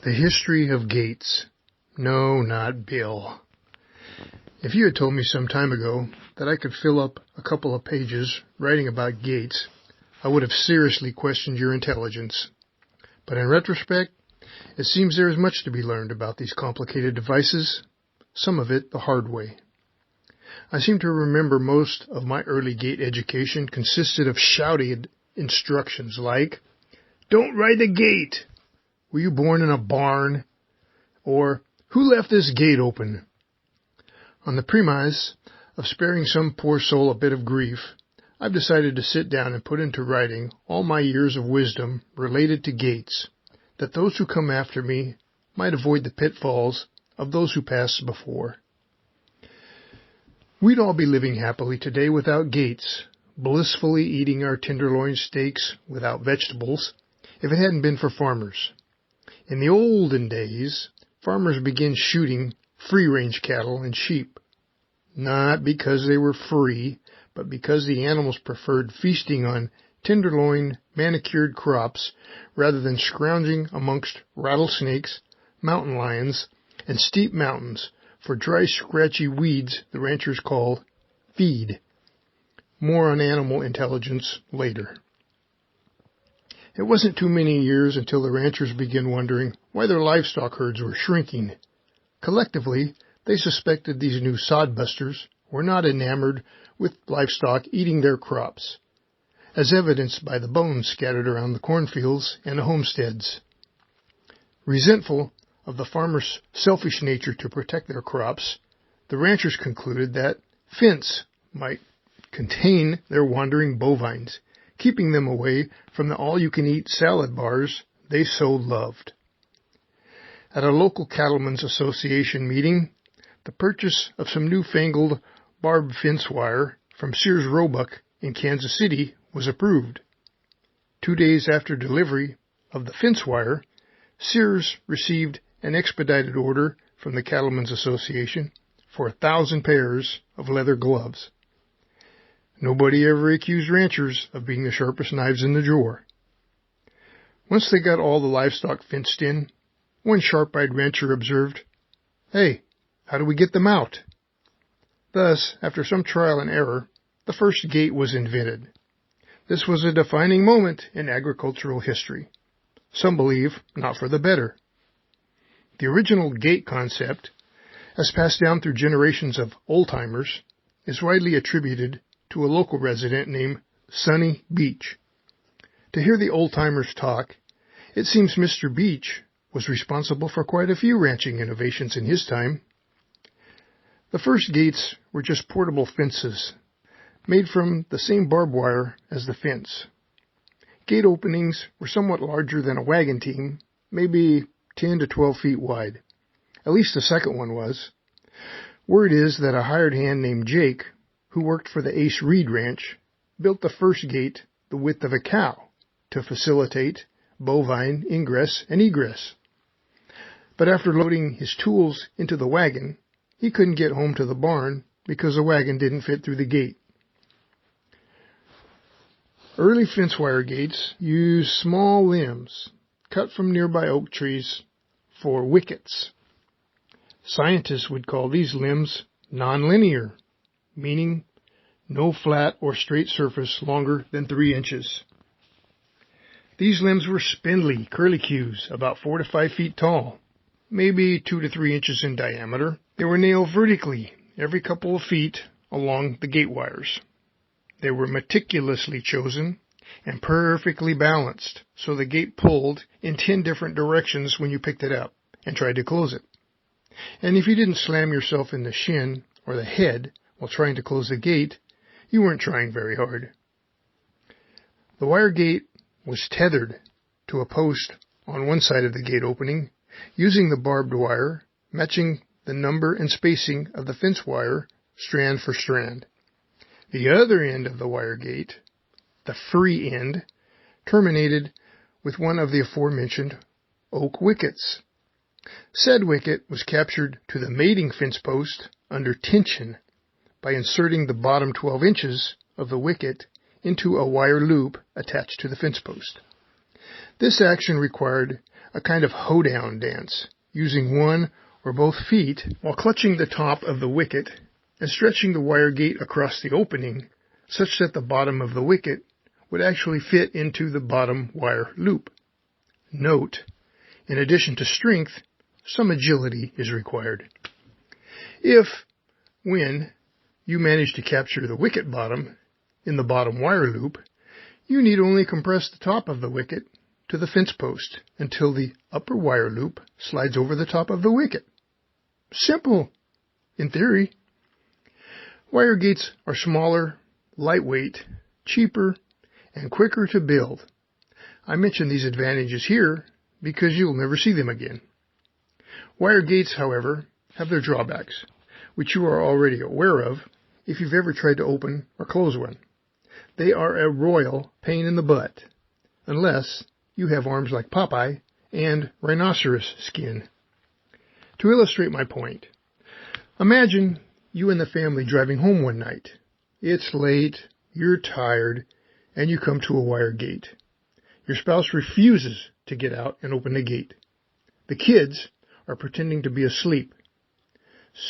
The history of gates. No, not Bill. If you had told me some time ago that I could fill up a couple of pages writing about gates, I would have seriously questioned your intelligence. But in retrospect, it seems there is much to be learned about these complicated devices, some of it the hard way. I seem to remember most of my early gate education consisted of shouted instructions like, "Don't ride the gate!" "Were you born in a barn?" Or, "Who left this gate open?" On the premise of sparing some poor soul a bit of grief, I've decided to sit down and put into writing all my years of wisdom related to gates, that those who come after me might avoid the pitfalls of those who passed before. We'd all be living happily today without gates, blissfully eating our tenderloin steaks without vegetables, if it hadn't been for farmers. In the olden days, farmers began shooting free-range cattle and sheep, not because they were free, but because the animals preferred feasting on tenderloin, manicured crops rather than scrounging amongst rattlesnakes, mountain lions, and steep mountains for dry, scratchy weeds the ranchers call feed. More on animal intelligence later. It wasn't too many years until the ranchers began wondering why their livestock herds were shrinking. Collectively, they suspected these new sodbusters were not enamored with livestock eating their crops, as evidenced by the bones scattered around the cornfields and the homesteads. Resentful of the farmers' selfish nature to protect their crops, the ranchers concluded that fence might contain their wandering bovines, keeping them away from the all-you-can-eat salad bars they so loved. At a local Cattlemen's Association meeting, the purchase of some newfangled barbed fence wire from Sears Roebuck in Kansas City was approved. 2 days after delivery of the fence wire, Sears received an expedited order from the Cattlemen's Association for 1,000 pairs of leather gloves. Nobody ever accused ranchers of being the sharpest knives in the drawer. Once they got all the livestock fenced in, one sharp-eyed rancher observed, "Hey, how do we get them out?" Thus, after some trial and error, the first gate was invented. This was a defining moment in agricultural history. Some believe not for the better. The original gate concept, as passed down through generations of old-timers, is widely attributed to a local resident named Sonny Beach. To hear the old-timers talk, it seems Mr. Beach was responsible for quite a few ranching innovations in his time. The first gates were just portable fences, made from the same barbed wire as the fence. Gate openings were somewhat larger than a wagon team, maybe 10 to 12 feet wide. At least the second one was. Word is that a hired hand named Jake, who worked for the Ace Reed Ranch, built the first gate the width of a cow to facilitate bovine ingress and egress. But after loading his tools into the wagon, he couldn't get home to the barn because the wagon didn't fit through the gate. Early fence wire gates used small limbs cut from nearby oak trees for wickets. Scientists would call these limbs nonlinear, meaning no flat or straight surface longer than 3 inches. These limbs were spindly curlicues about 4 to 5 feet tall, maybe 2 to 3 inches in diameter. They were nailed vertically every couple of feet along the gate wires. They were meticulously chosen and perfectly balanced, so the gate pulled in 10 different directions when you picked it up and tried to close it. And if you didn't slam yourself in the shin or the head while trying to close the gate, you weren't trying very hard. The wire gate was tethered to a post on one side of the gate opening, using the barbed wire, matching the number and spacing of the fence wire strand for strand. The other end of the wire gate, the free end, terminated with one of the aforementioned oak wickets. Said wicket was captured to the mating fence post under tension by inserting the bottom 12 inches of the wicket into a wire loop attached to the fence post. This action required a kind of hoedown dance, using one or both feet while clutching the top of the wicket and stretching the wire gate across the opening such that the bottom of the wicket would actually fit into the bottom wire loop. Note, in addition to strength, some agility is required. If, when you manage to capture the wicket bottom in the bottom wire loop, you need only compress the top of the wicket to the fence post until the upper wire loop slides over the top of the wicket. Simple, in theory. Wire gates are smaller, lightweight, cheaper, and quicker to build. I mention these advantages here because you'll never see them again. Wire gates, however, have their drawbacks, which you are already aware of if you've ever tried to open or close one. They are a royal pain in the butt, unless you have arms like Popeye and rhinoceros skin. To illustrate my point, imagine you and the family driving home one night. It's late, you're tired, and you come to a wire gate. Your spouse refuses to get out and open the gate. The kids are pretending to be asleep.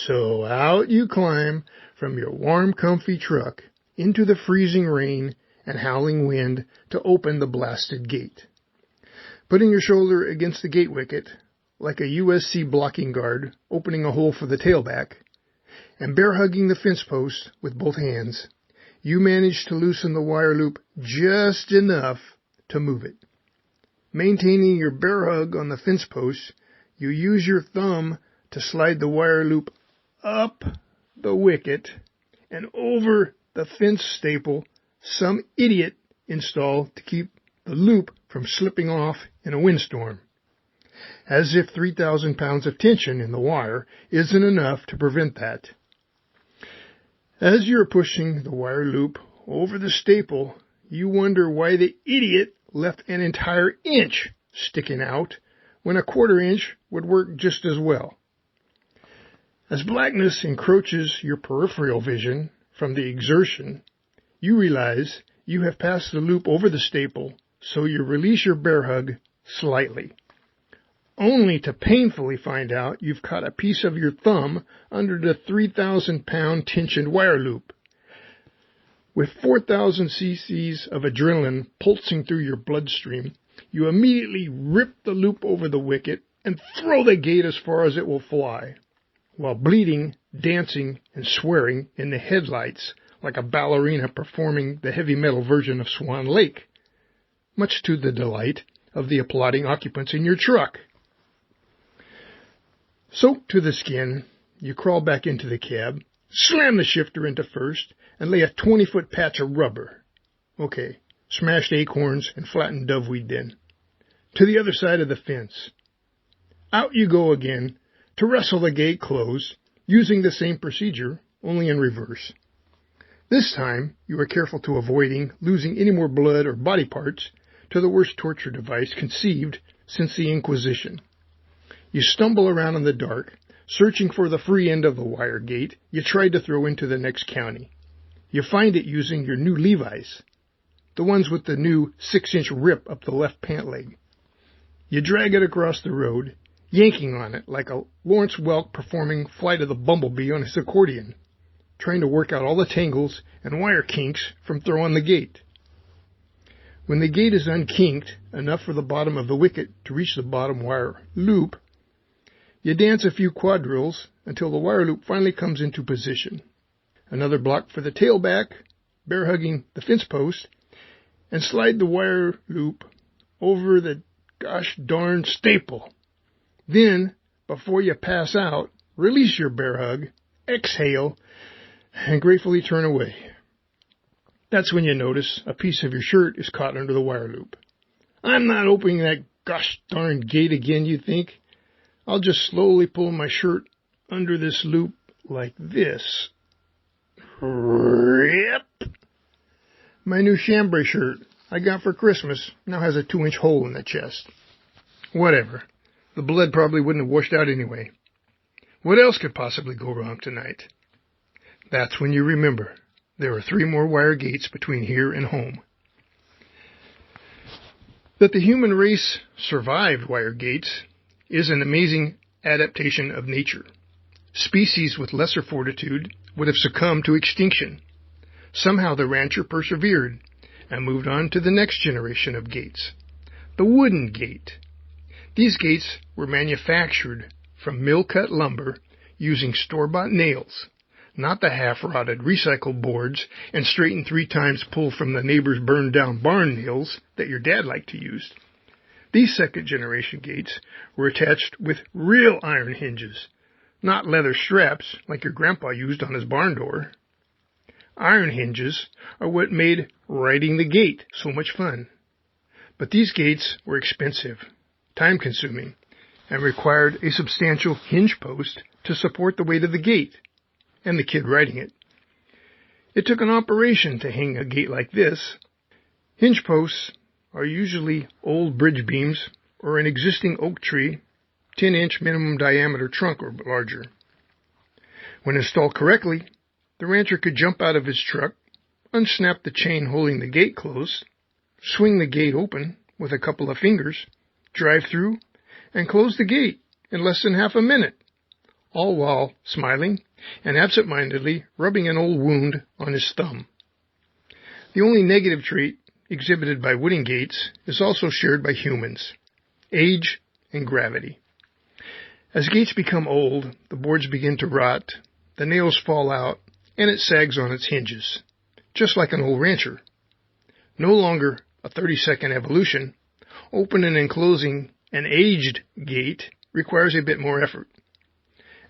So out you climb from your warm, comfy truck into the freezing rain and howling wind to open the blasted gate. Putting your shoulder against the gate wicket, like a USC blocking guard opening a hole for the tailback, and bear-hugging the fence post with both hands, you manage to loosen the wire loop just enough to move it. Maintaining your bear hug on the fence post, you use your thumb to slide the wire loop up the wicket and over the fence staple some idiot installed to keep the loop from slipping off in a windstorm. As if 3,000 pounds of tension in the wire isn't enough to prevent that. As you're pushing the wire loop over the staple, you wonder why the idiot left an entire inch sticking out when a quarter inch would work just as well. As blackness encroaches your peripheral vision from the exertion, you realize you have passed the loop over the staple, so you release your bear hug slightly, only to painfully find out you've caught a piece of your thumb under the 3,000-pound tensioned wire loop. With 4,000 cc's of adrenaline pulsing through your bloodstream, you immediately rip the loop over the wicket and throw the gate as far as it will fly, while bleeding, dancing, and swearing in the headlights like a ballerina performing the heavy metal version of Swan Lake, much to the delight of the applauding occupants in your truck. Soaked to the skin, you crawl back into the cab, slam the shifter into first, and lay a 20-foot patch of rubber. Okay, smashed acorns and flattened doveweed then. To the other side of the fence. Out you go again to wrestle the gate closed, using the same procedure, only in reverse. This time, you are careful to avoiding losing any more blood or body parts to the worst torture device conceived since the Inquisition. You stumble around in the dark, searching for the free end of the wire gate you tried to throw into the next county. You find it using your new Levi's, the ones with the new 6-inch rip up the left pant leg. You drag it across the road, yanking on it like a Lawrence Welk performing Flight of the Bumblebee on his accordion, trying to work out all the tangles and wire kinks from throwing the gate. When the gate is unkinked enough for the bottom of the wicket to reach the bottom wire loop, you dance a few quadrilles until the wire loop finally comes into position. Another block for the tailback, bear hugging the fence post, and slide the wire loop over the gosh darn staple. Then, before you pass out, release your bear hug, exhale, and gratefully turn away. That's when you notice a piece of your shirt is caught under the wire loop. I'm not opening that gosh darn gate again, you think. I'll just slowly pull my shirt under this loop like this. Rip! My new chambray shirt I got for Christmas now has a 2-inch hole in the chest. Whatever. The blood probably wouldn't have washed out anyway. What else could possibly go wrong tonight? That's when you remember there are 3 more wire gates between here and home. That the human race survived wire gates is an amazing adaptation of nature. Species with lesser fortitude would have succumbed to extinction. Somehow the rancher persevered and moved on to the next generation of gates, the wooden gate. These gates were manufactured from mill-cut lumber using store-bought nails, not the half-rotted recycled boards and straightened 3 times pulled from the neighbor's burned-down barn nails that your dad liked to use. These second-generation gates were attached with real iron hinges, not leather straps like your grandpa used on his barn door. Iron hinges are what made riding the gate so much fun. But these gates were expensive, time-consuming, and required a substantial hinge post to support the weight of the gate and the kid riding it. It took an operation to hang a gate like this. Hinge posts are usually old bridge beams or an existing oak tree, 10-inch minimum diameter trunk or larger. When installed correctly, the rancher could jump out of his truck, unsnap the chain holding the gate closed, swing the gate open with a couple of fingers, drive through, and close the gate in less than half a minute, all while smiling and absent-mindedly rubbing an old wound on his thumb. The only negative trait exhibited by wooden gates is also shared by humans: age and gravity. As gates become old, the boards begin to rot, the nails fall out, and it sags on its hinges, just like an old rancher. No longer a 30-second evolution, opening and closing an aged gate requires a bit more effort.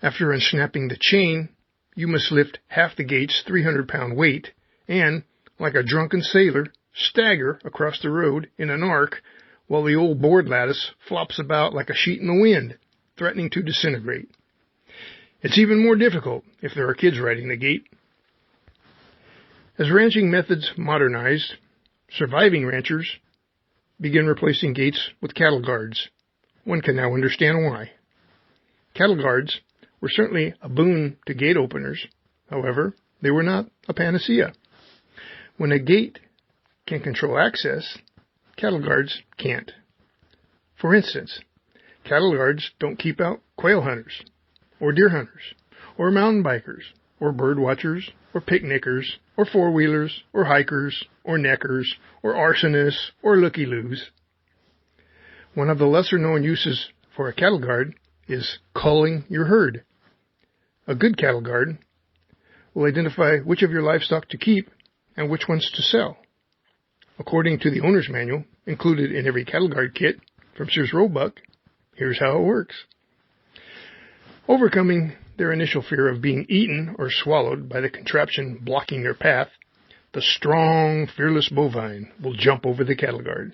After unsnapping the chain, you must lift half the gate's 300-pound weight and, like a drunken sailor, stagger across the road in an arc while the old board lattice flops about like a sheet in the wind, threatening to disintegrate. It's even more difficult if there are kids riding the gate. As ranching methods modernized, surviving ranchers began replacing gates with cattle guards. One can now understand why. Cattle guards were certainly a boon to gate openers. However, they were not a panacea. When a gate can control access, cattle guards can't. For instance, cattle guards don't keep out quail hunters, or deer hunters, or mountain bikers, or bird watchers, or picnickers, or four-wheelers, or hikers, or neckers, or arsonists, or looky-loos. One of the lesser-known uses for a cattle guard is culling your herd. A good cattle guard will identify which of your livestock to keep and which ones to sell. According to the owner's manual, included in every cattle guard kit from Sears Roebuck, here's how it works. Overcoming their initial fear of being eaten or swallowed by the contraption blocking their path, the strong, fearless bovine will jump over the cattle guard.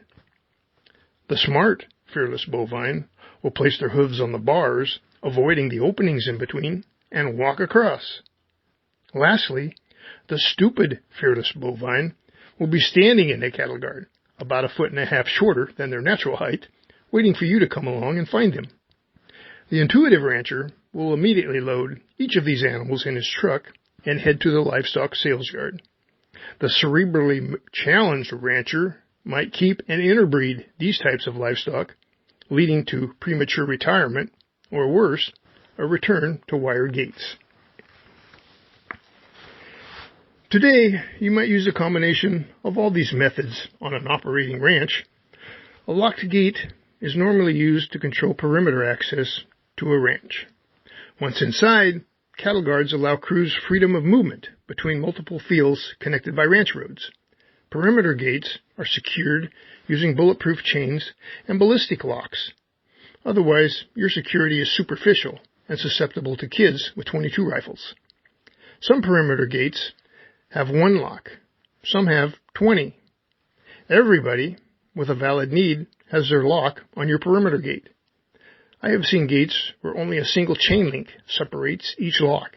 The smart, fearless bovine will place their hooves on the bars, avoiding the openings in between, and walk across. Lastly, the stupid, fearless bovine will be standing in the cattle guard, about 1.5 feet shorter than their natural height, waiting for you to come along and find them. The intuitive rancher will immediately load each of these animals in his truck and head to the livestock sales yard. The cerebrally challenged rancher might keep and interbreed these types of livestock, leading to premature retirement, or worse, a return to wire gates. Today, you might use a combination of all these methods on an operating ranch. A locked gate is normally used to control perimeter access to a ranch. Once inside, cattle guards allow crews freedom of movement between multiple fields connected by ranch roads. Perimeter gates are secured using bulletproof chains and ballistic locks. Otherwise, your security is superficial and susceptible to kids with .22 rifles. Some perimeter gates have one lock. Some have 20. Everybody with a valid need has their lock on your perimeter gate. I have seen gates where only a single chain link separates each lock.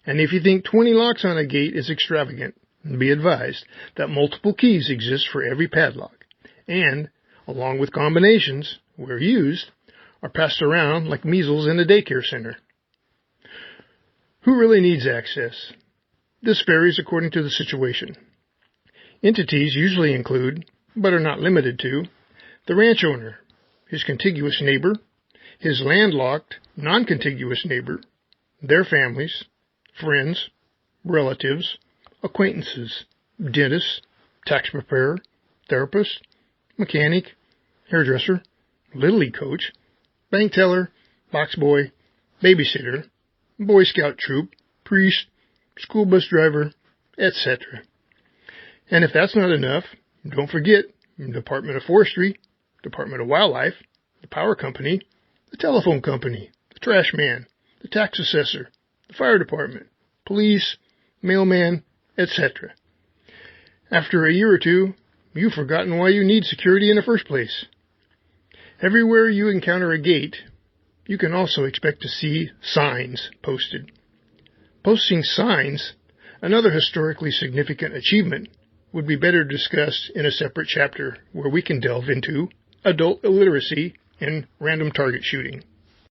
And if you think 20 locks on a gate is extravagant, be advised that multiple keys exist for every padlock, and, along with combinations, where used, are passed around like measles in a daycare center. Who really needs access? This varies according to the situation. Entities usually include, but are not limited to, the ranch owner, his contiguous neighbor, his landlocked, non-contiguous neighbor, their families, friends, relatives, acquaintances, dentist, tax preparer, therapist, mechanic, hairdresser, Little League coach, bank teller, box boy, babysitter, Boy Scout troop, priest, school bus driver, etc. And if that's not enough, don't forget Department of Forestry, Department of Wildlife, the power company, the telephone company, the trash man, the tax assessor, the fire department, police, mailman, etc. After a year or two, you've forgotten why you need security in the first place. Everywhere you encounter a gate, you can also expect to see signs posted. Posting signs, another historically significant achievement, would be better discussed in a separate chapter where we can delve into adult illiteracy and random target shooting.